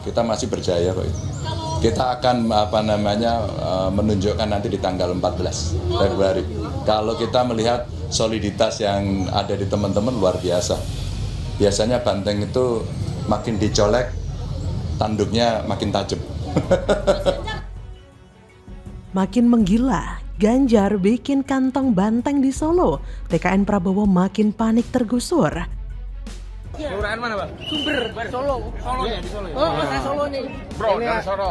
kita masih berjaya kok. Kita akan menunjukkan nanti di tanggal 14 Februari. Kalau kita melihat soliditas yang ada di teman-teman luar biasa. Biasanya banteng itu makin dicolek, tanduknya makin tajam. Makin menggila, Ganjar bikin kantong banteng di Solo. TKN Prabowo makin panik tergusur. Kelurahan mana, Pak? Sumber, Solo. Solo ya, di Solo ya? Oh, saya Solo nih. Bro, dari Solo.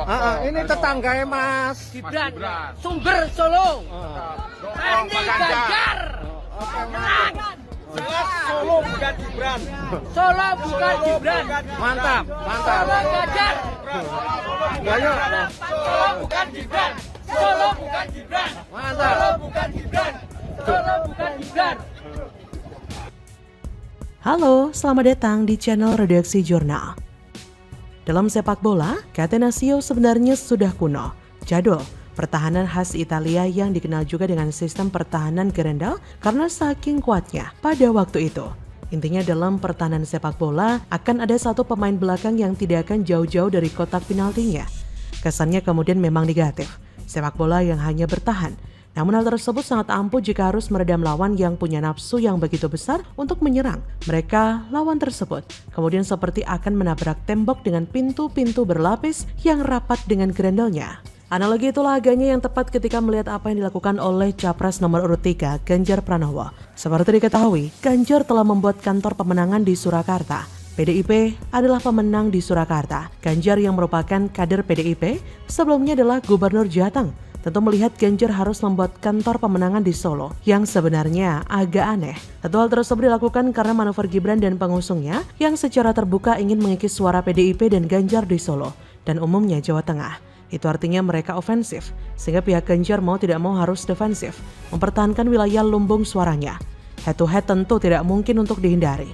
Ini tetangganya Mas Gibran. Sumber, Solo. Dorong Pak Ganjar. Menang. Jelas Solo bukan Gibran. Solo bukan Gibran. Mantap, mantap. Solo Ganjar. Ayo. Solo bukan Gibran. Solo bukan Gibran. Mantap. Solo bukan Gibran. Solo bukan Gibran. Halo, selamat datang di channel Redaksi Jurnal. Dalam sepak bola, Catenaccio sebenarnya sudah kuno, jadul, pertahanan khas Italia yang dikenal juga dengan sistem pertahanan Grendel karena saking kuatnya pada waktu itu. Intinya dalam pertahanan sepak bola akan ada satu pemain belakang yang tidak akan jauh-jauh dari kotak penaltinya. Kesannya kemudian memang negatif, sepak bola yang hanya bertahan. Namun hal tersebut sangat ampuh jika harus meredam lawan yang punya nafsu yang begitu besar untuk menyerang. Mereka, lawan tersebut, kemudian seperti akan menabrak tembok dengan pintu-pintu berlapis yang rapat dengan grendelnya. Analogi itulah agaknya yang tepat ketika melihat apa yang dilakukan oleh Capres nomor urut 3, Ganjar Pranowo. Seperti diketahui, Ganjar telah membuat kantor pemenangan di Surakarta. PDIP adalah pemenang di Surakarta. Ganjar yang merupakan kader PDIP sebelumnya adalah Gubernur Jateng. Tentu melihat Ganjar harus membuat kantor pemenangan di Solo, yang sebenarnya agak aneh. Tentu hal tersebut dilakukan karena manuver Gibran dan pengusungnya yang secara terbuka ingin mengikis suara PDIP dan Ganjar di Solo, dan umumnya Jawa Tengah. Itu artinya mereka ofensif, sehingga pihak Ganjar mau tidak mau harus defensif, mempertahankan wilayah lumbung suaranya. Head to head tentu tidak mungkin untuk dihindari.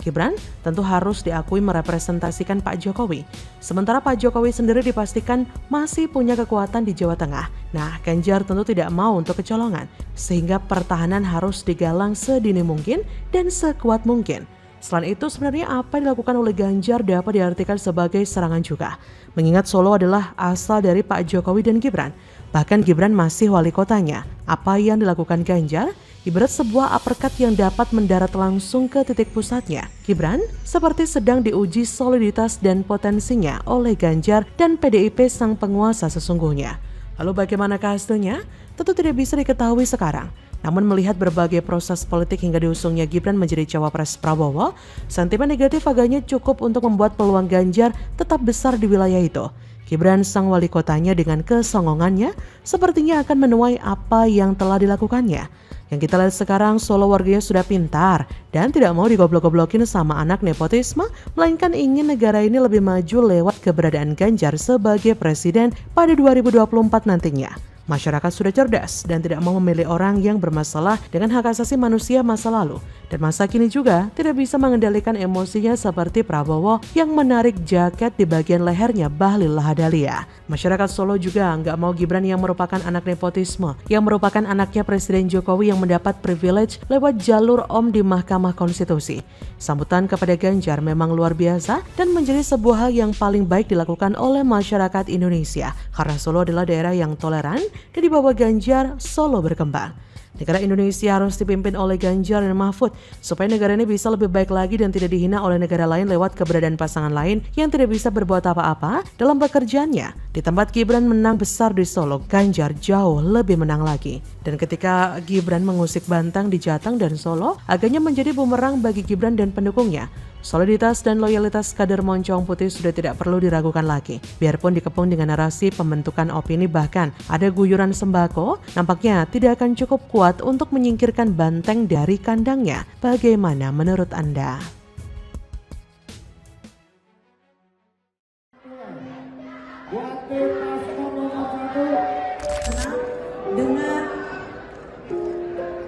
Gibran tentu harus diakui merepresentasikan Pak Jokowi. Sementara Pak Jokowi sendiri dipastikan masih punya kekuatan di Jawa Tengah. Nah, Ganjar tentu tidak mau untuk kecolongan, sehingga pertahanan harus digalang sedini mungkin dan sekuat mungkin. Selain itu, sebenarnya apa yang dilakukan oleh Ganjar dapat diartikan sebagai serangan juga. Mengingat Solo adalah asal dari Pak Jokowi dan Gibran. Bahkan Gibran masih wali kotanya. Apa yang dilakukan Ganjar ibarat sebuah uppercut yang dapat mendarat langsung ke titik pusatnya. Gibran seperti sedang diuji soliditas dan potensinya oleh Ganjar dan PDIP sang penguasa sesungguhnya. Lalu bagaimanakah hasilnya? Tentu tidak bisa diketahui sekarang. Namun melihat berbagai proses politik hingga diusungnya Gibran menjadi cawapres Prabowo, sentimen negatif agaknya cukup untuk membuat peluang Ganjar tetap besar di wilayah itu. Gibran sang wali kotanya dengan kesongongannya sepertinya akan menuai apa yang telah dilakukannya. Yang kita lihat sekarang, Solo warganya sudah pintar dan tidak mau digoblok-goblokin sama anak nepotisme, melainkan ingin negara ini lebih maju lewat keberadaan Ganjar sebagai presiden pada 2024 nantinya. Masyarakat sudah cerdas dan tidak mau memilih orang yang bermasalah dengan hak asasi manusia masa lalu. Dan masa kini juga tidak bisa mengendalikan emosinya seperti Prabowo yang menarik jaket di bagian lehernya Bahlil Lahadalia. Masyarakat Solo juga nggak mau Gibran yang merupakan anak nepotisme, yang merupakan anaknya Presiden Jokowi yang mendapat privilege lewat jalur Om di Mahkamah Konstitusi. Sambutan kepada Ganjar memang luar biasa dan menjadi sebuah hal yang paling baik dilakukan oleh masyarakat Indonesia. Karena Solo adalah daerah yang toleran dan di bawah Ganjar, Solo berkembang. Negara Indonesia harus dipimpin oleh Ganjar dan Mahfud supaya negara ini bisa lebih baik lagi dan tidak dihina oleh negara lain lewat keberadaan pasangan lain yang tidak bisa berbuat apa-apa dalam pekerjaannya. Di tempat Gibran menang besar di Solo, Ganjar jauh lebih menang lagi. Dan ketika Gibran mengusik Bantang di Jateng dan Solo, agaknya menjadi bumerang bagi Gibran dan pendukungnya. Soliditas dan loyalitas kader Moncong Putih sudah tidak perlu diragukan lagi. Biarpun dikepung dengan narasi pembentukan opini bahkan ada guyuran sembako, nampaknya tidak akan cukup kuat untuk menyingkirkan Banteng dari kandangnya. Bagaimana menurut Anda? Dengan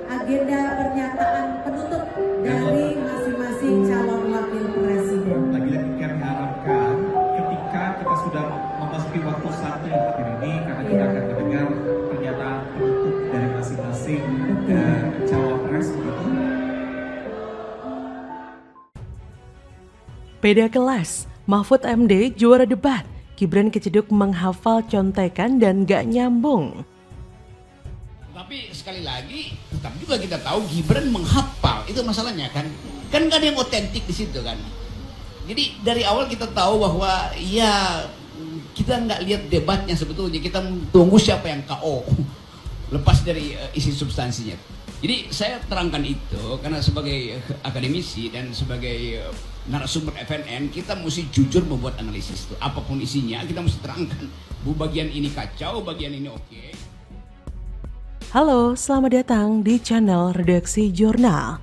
agenda pernyataan penutup dari masing-masing calon wakil presiden. Lagi-lagi kami harapkan ketika kita sudah memasuki waktu satu yang terakhir ini, karena kita akan mendengar pernyataan penutup dari masing-masing cawapres begitu. Beda kelas, Mahfud MD juara debat, Gibran kejeduk menghafal contekan dan gak nyambung. Tapi sekali lagi, tetap juga kita tahu Gibran menghafal, itu masalahnya kan. Kan gak ada yang otentik di situ kan. Jadi dari awal kita tahu bahwa ya kita nggak lihat debatnya sebetulnya, kita tunggu siapa yang KO lepas dari isi substansinya. Jadi saya terangkan itu karena sebagai akademisi dan sebagai narasumber FNN kita mesti jujur membuat analisis itu. Apapun isinya kita mesti terangkan. Bagian ini kacau, bagian ini oke. Halo, selamat datang di channel Redaksi Jurnal.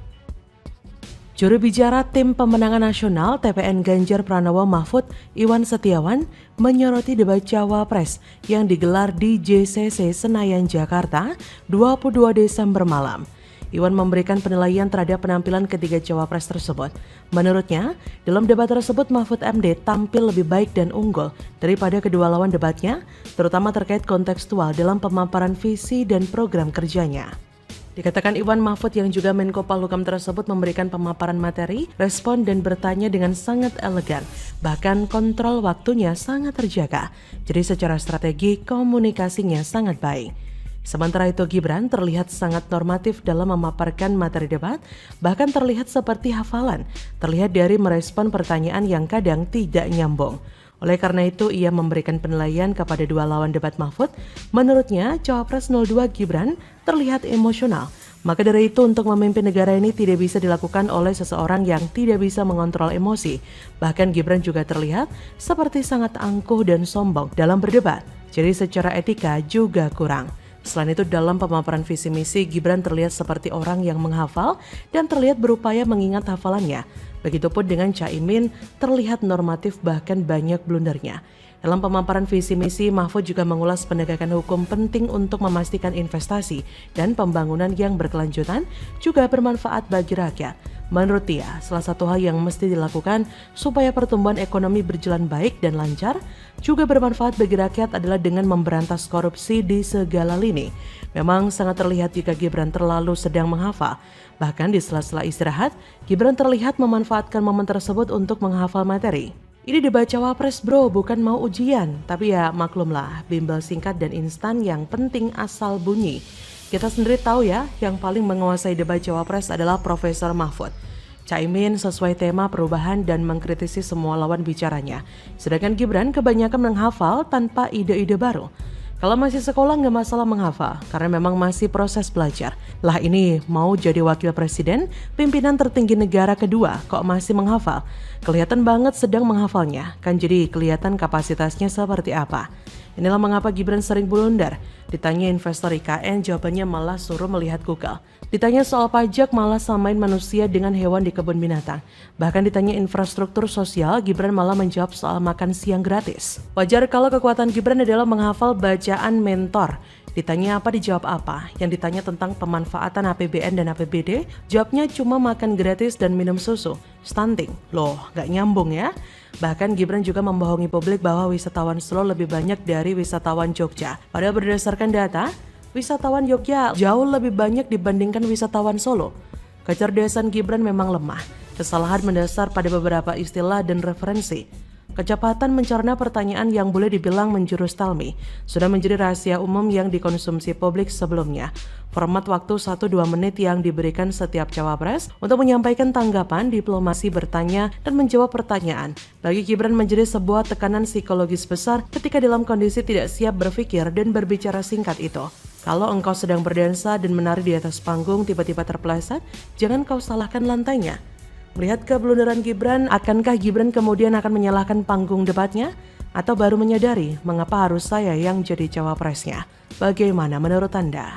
Juru bicara Tim Pemenangan Nasional TPN Ganjar Pranowo Mahfud, Iwan Setiawan, menyoroti debat Cawapres yang digelar di JCC Senayan, Jakarta, 22 Desember malam. Iwan memberikan penilaian terhadap penampilan ketiga Cawapres tersebut. Menurutnya, dalam debat tersebut Mahfud MD tampil lebih baik dan unggul daripada kedua lawan debatnya, terutama terkait kontekstual dalam pemaparan visi dan program kerjanya. Dikatakan Iwan, Mahfud yang juga Menko Polhukam tersebut memberikan pemaparan materi, respon dan bertanya dengan sangat elegan. Bahkan kontrol waktunya sangat terjaga. Jadi secara strategi komunikasinya sangat baik. Sementara itu Gibran terlihat sangat normatif dalam memaparkan materi debat, bahkan terlihat seperti hafalan. Terlihat dari merespon pertanyaan yang kadang tidak nyambung. Oleh karena itu, ia memberikan penilaian kepada dua lawan debat Mahfud. Menurutnya, Cawapres 02 Gibran terlihat emosional. Maka dari itu, untuk memimpin negara ini tidak bisa dilakukan oleh seseorang yang tidak bisa mengontrol emosi. Bahkan Gibran juga terlihat seperti sangat angkuh dan sombong dalam berdebat. Jadi secara etika juga kurang. Selain itu, dalam pemaparan visi misi, Gibran terlihat seperti orang yang menghafal dan terlihat berupaya mengingat hafalannya. Begitupun dengan Caimin, terlihat normatif bahkan banyak blundernya. Dalam pemaparan visi misi, Mahfud juga mengulas penegakan hukum penting untuk memastikan investasi dan pembangunan yang berkelanjutan juga bermanfaat bagi rakyat. Menurut dia, salah satu hal yang mesti dilakukan supaya pertumbuhan ekonomi berjalan baik dan lancar juga bermanfaat bagi rakyat adalah dengan memberantas korupsi di segala lini. Memang sangat terlihat jika Gibran terlalu sedang menghafal. Bahkan di sela-sela istirahat, Gibran terlihat memanfaatkan momen tersebut untuk menghafal materi. Ini debat Cawapres bro, bukan mau ujian. Tapi ya maklumlah, bimbel singkat dan instan yang penting asal bunyi. Kita sendiri tahu ya, yang paling menguasai debat Cawapres adalah Profesor Mahfud. Caimin sesuai tema perubahan dan mengkritisi semua lawan bicaranya. Sedangkan Gibran kebanyakan menghafal tanpa ide-ide baru. Kalau masih sekolah nggak masalah menghafal, karena memang masih proses belajar. Lah ini mau jadi wakil presiden, pimpinan tertinggi negara kedua, kok masih menghafal? Kelihatan banget sedang menghafalnya, kan jadi kelihatan kapasitasnya seperti apa. Inilah mengapa Gibran sering blunder. Ditanya investor IKN, jawabannya malah suruh melihat Google. Ditanya soal pajak, malah samain manusia dengan hewan di kebun binatang. Bahkan ditanya infrastruktur sosial, Gibran malah menjawab soal makan siang gratis. Wajar kalau kekuatan Gibran adalah menghafal bacaan mentor. Ditanya apa, dijawab apa. Yang ditanya tentang pemanfaatan APBN dan APBD, jawabnya cuma makan gratis dan minum susu. Stunting. Loh, gak nyambung ya? Bahkan Gibran juga membohongi publik bahwa wisatawan Solo lebih banyak dari wisatawan Jogja. Padahal berdasarkan data, wisatawan Jogja jauh lebih banyak dibandingkan wisatawan Solo. Kecerdasan Gibran memang lemah. Kesalahan mendasar pada beberapa istilah dan referensi. Kecepatan mencerna pertanyaan yang boleh dibilang menjurus talmi sudah menjadi rahasia umum yang dikonsumsi publik sebelumnya. Format waktu 1-2 menit yang diberikan setiap cawapres untuk menyampaikan tanggapan, diplomasi, bertanya, dan menjawab pertanyaan. Bagi Gibran menjadi sebuah tekanan psikologis besar ketika dalam kondisi tidak siap berpikir dan berbicara singkat itu. Kalau engkau sedang berdansa dan menari di atas panggung tiba-tiba terpeleset, jangan kau salahkan lantainya. Melihat keblunderan Gibran, akankah Gibran kemudian akan menyalahkan panggung debatnya? Atau baru menyadari mengapa harus saya yang jadi cawapresnya? Bagaimana menurut Anda?